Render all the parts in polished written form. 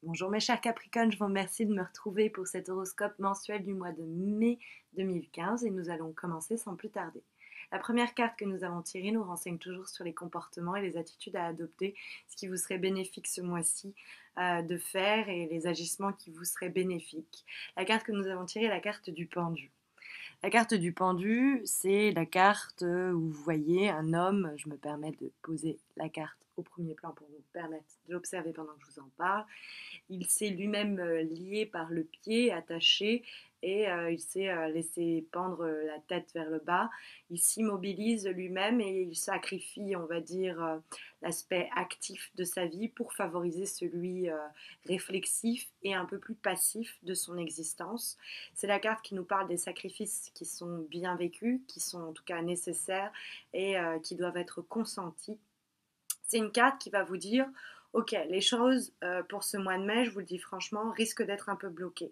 Bonjour mes chers Capricornes, je vous remercie de me retrouver pour cet horoscope mensuel du mois de mai 2015 et nous allons commencer sans plus tarder. La première carte que nous avons tirée nous renseigne toujours sur les comportements et les attitudes à adopter, ce qui vous serait bénéfique ce mois-ci de faire et les agissements qui vous seraient bénéfiques. La carte que nous avons tirée est la carte du pendu. La carte du pendu, c'est la carte où vous voyez un homme, je me permets de poser la carte au premier plan pour vous permettre de l'observer pendant que je vous en parle. Il s'est lui-même lié par le pied, attaché, et il s'est laissé pendre la tête vers le bas. Il s'immobilise lui-même et il sacrifie, on va dire, l'aspect actif de sa vie pour favoriser celui réflexif et un peu plus passif de son existence. C'est la carte qui nous parle des sacrifices qui sont bien vécus, qui sont en tout cas nécessaires et qui doivent être consentis. C'est une carte qui va vous dire ok, les choses pour ce mois de mai, je vous le dis franchement, risquent d'être un peu bloquées.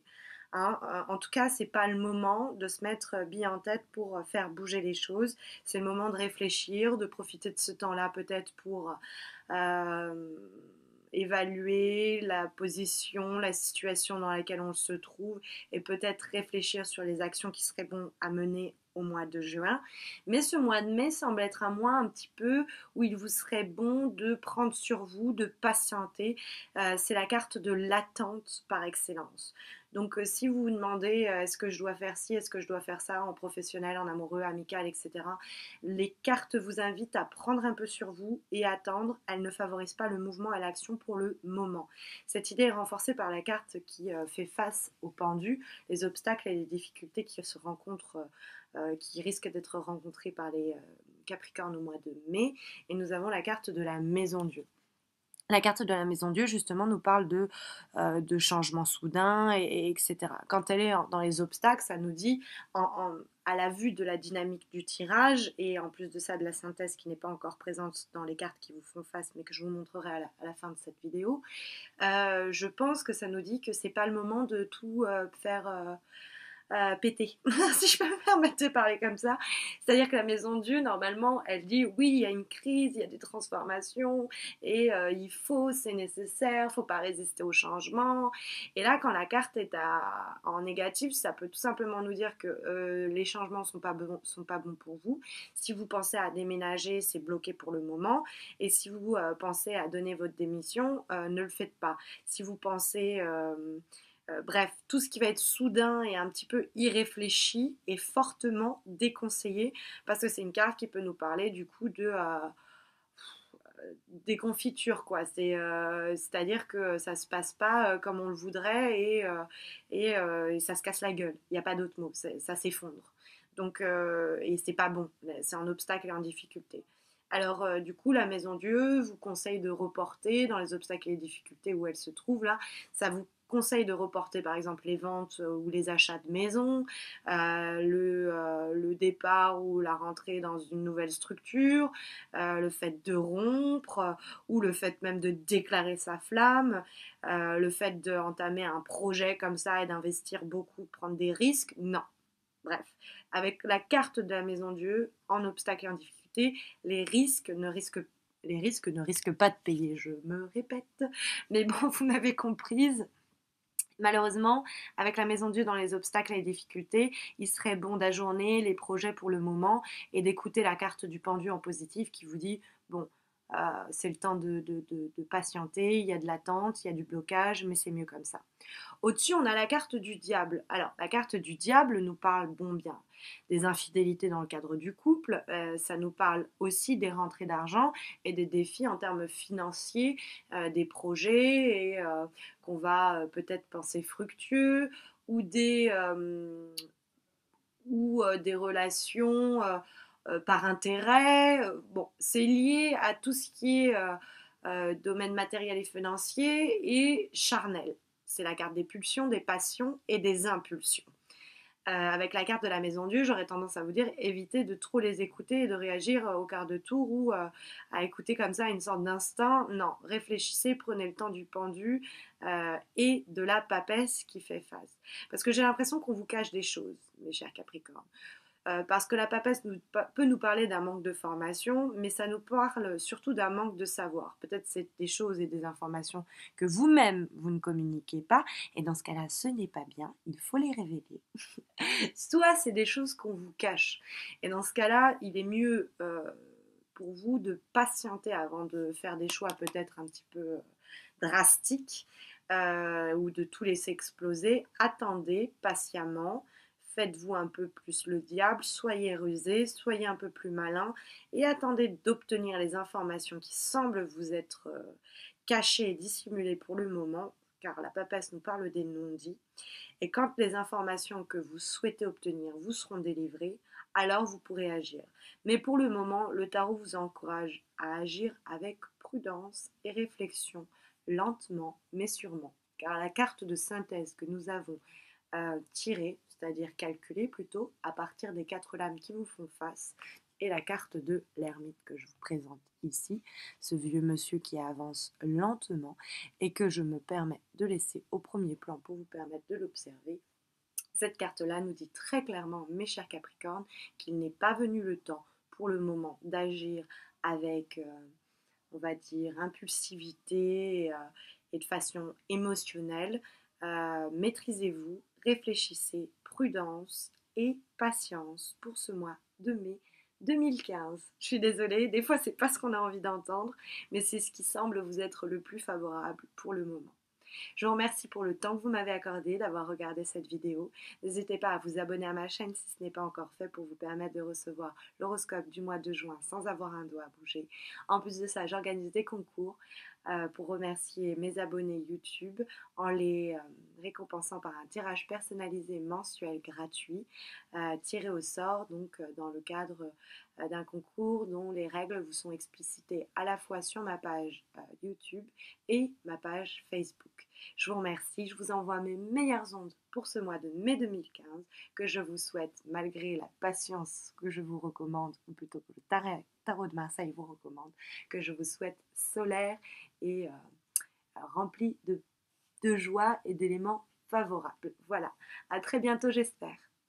Hein. En tout cas, c'est pas le moment de se mettre bien en tête pour faire bouger les choses. C'est le moment de réfléchir, de profiter de ce temps-là peut-être pour euh, évaluer la position, la situation dans laquelle on se trouve et peut-être réfléchir sur les actions qui seraient bon à mener au mois de juin. Mais ce mois de mai semble être un mois un petit peu où il vous serait bon de prendre sur vous, de patienter. C'est la carte de l'attente par excellence. Donc si vous vous demandez est-ce que je dois faire ci, est-ce que je dois faire ça en professionnel, en amoureux, amical, etc. Les cartes vous invitent à prendre un peu sur vous et attendre. Elles ne favorisent pas le mouvement et l'action pour le moment. Cette idée est renforcée par la carte qui fait face au pendu, les obstacles et les difficultés qui se rencontrent, qui risquent d'être rencontrés par les Capricorne au mois de mai, et nous avons la carte de la Maison Dieu. La carte de la Maison Dieu, justement, nous parle de changements soudains, etc. Quand elle est dans les obstacles, ça nous dit, à la vue de la dynamique du tirage, et en plus de ça, de la synthèse qui n'est pas encore présente dans les cartes qui vous font face, mais que je vous montrerai à la fin de cette vidéo, je pense que ça nous dit que c'est pas le moment de tout faire péter, si je peux me permettre de parler comme ça. C'est-à-dire que la Maison de Dieu, normalement, elle dit oui, il y a une crise, il y a des transformations, et il faut, c'est nécessaire, faut pas résister au changement. Et là, quand la carte est en négatif, ça peut tout simplement nous dire que les changements sont pas bons pour vous. Si vous pensez à déménager, c'est bloqué pour le moment. Et si vous pensez à donner votre démission, ne le faites pas. Si vous pensez bref, tout ce qui va être soudain et un petit peu irréfléchi est fortement déconseillé parce que c'est une carte qui peut nous parler du coup de des confitures quoi. C'est-à-dire que ça se passe pas comme on le voudrait et ça se casse la gueule. Il n'y a pas d'autre mot. Ça s'effondre. Donc et c'est pas bon. C'est un obstacle et en difficulté. Alors du coup, la Maison Dieu vous conseille de reporter dans les obstacles et les difficultés où elle se trouve là. Ça vous conseille de reporter par exemple les ventes ou les achats de maison, le départ ou la rentrée dans une nouvelle structure, le fait de rompre ou le fait même de déclarer sa flamme, le fait d'entamer un projet comme ça et d'investir beaucoup, prendre des risques. Non. Bref, avec la carte de la Maison Dieu, en obstacle et en difficulté, les risques ne risquent pas de payer, je me répète. Mais bon, vous m'avez comprise. Malheureusement, avec la Maison Dieu dans les obstacles et les difficultés, il serait bon d'ajourner les projets pour le moment et d'écouter la carte du pendu en positif qui vous dit, bon, c'est le temps de patienter, il y a de l'attente, il y a du blocage, mais c'est mieux comme ça. Au-dessus, on a la carte du diable. Alors, la carte du diable nous parle, bon bien, des infidélités dans le cadre du couple. Ça nous parle aussi des rentrées d'argent et des défis en termes financiers, des projets et qu'on va peut-être penser fructueux ou des relations par intérêt. Bon, c'est lié à tout ce qui est domaine matériel et financier et charnel. C'est la carte des pulsions, des passions et des impulsions. Avec la carte de la Maison Dieu, j'aurais tendance à vous dire évitez de trop les écouter et de réagir au quart de tour ou à écouter comme ça une sorte d'instinct. Non, réfléchissez, prenez le temps du pendu et de la papesse qui fait face. Parce que j'ai l'impression qu'on vous cache des choses, mes chers Capricornes. parce que la papesse peut nous parler d'un manque de formation, mais ça nous parle surtout d'un manque de savoir. Peut-être c'est des choses et des informations que vous-même, vous ne communiquez pas, et dans ce cas-là, ce n'est pas bien, il faut les révéler. Soit c'est des choses qu'on vous cache, et dans ce cas-là, il est mieux pour vous de patienter avant de faire des choix peut-être un petit peu drastiques, ou de tout laisser exploser. Attendez patiemment, faites-vous un peu plus le diable, soyez rusé, soyez un peu plus malin et attendez d'obtenir les informations qui semblent vous être cachées et dissimulées pour le moment, car la papesse nous parle des non-dits. Et quand les informations que vous souhaitez obtenir vous seront délivrées, alors vous pourrez agir. Mais pour le moment, le tarot vous encourage à agir avec prudence et réflexion, lentement mais sûrement. Car la carte de synthèse que nous avons tirée, c'est-à-dire calculée plutôt, à partir des 4 lames qui vous font face, et la carte de l'ermite que je vous présente ici, ce vieux monsieur qui avance lentement et que je me permets de laisser au premier plan pour vous permettre de l'observer. Cette carte-là nous dit très clairement, mes chers Capricornes, qu'il n'est pas venu le temps pour le moment d'agir avec, on va dire, impulsivité et de façon émotionnelle. Maîtrisez-vous, réfléchissez, prudence et patience pour ce mois de mai 2015. Je suis désolée, des fois c'est pas ce qu'on a envie d'entendre, mais c'est ce qui semble vous être le plus favorable pour le moment. Je vous remercie pour le temps que vous m'avez accordé d'avoir regardé cette vidéo. N'hésitez pas à vous abonner à ma chaîne si ce n'est pas encore fait pour vous permettre de recevoir l'horoscope du mois de juin sans avoir un doigt à bouger. En plus de ça, j'organise des concours pour remercier mes abonnés YouTube en les récompensant par un tirage personnalisé mensuel gratuit tiré au sort donc dans le cadre d'un concours dont les règles vous sont explicitées à la fois sur ma page YouTube et ma page Facebook. Je vous remercie, je vous envoie mes meilleures ondes pour ce mois de mai 2015 que je vous souhaite, malgré la patience que je vous recommande, ou plutôt que le tarot de Marseille vous recommande, que je vous souhaite solaire et rempli de joie et d'éléments favorables. Voilà, à très bientôt j'espère.